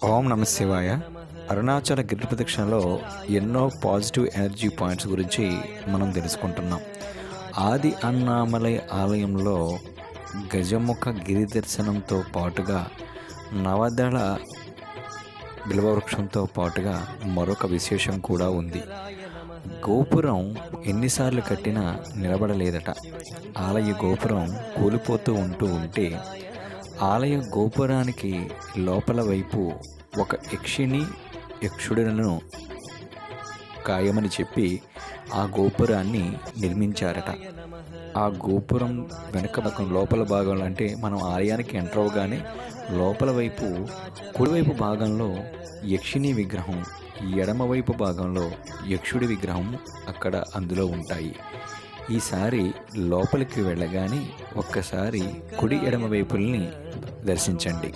ఓం నమ శివాయ. అరుణాచల గిరి ప్రదక్షిణలో ఎన్నో పాజిటివ్ ఎనర్జీ పాయింట్స్ గురించి మనం తెలుసుకుంటున్నాం. ఆది అన్నామలై ఆలయంలో గజముఖ గిరి దర్శనంతో పాటుగా నవదళ బిల్వవృక్షంతో పాటుగా మరొక విశేషం కూడా ఉంది. గోపురం ఎన్నిసార్లు కట్టినా నిలబడలేదట. ఆలయ గోపురం కూలిపోతూ ఉంటే ఆలయ గోపురానికి లోపల వైపు ఒక యక్షుడులను ఖాయమని చెప్పి ఆ గోపురాన్ని నిర్మించారట. ఆ గోపురం వెనక భాగం లోపల భాగంలో, అంటే మనం ఆలయానికి ఎంటర్ అవగానే లోపల వైపు కుడివైపు భాగంలో యక్షిణి విగ్రహం, ఎడమవైపు భాగంలో యక్షుడి విగ్రహం అక్కడ అందులో ఉంటాయి. ఈసారి లోపలికి వెళ్ళగానే ఒక్కసారి కుడి ఎడమ వైపుల్ని దర్శించండి.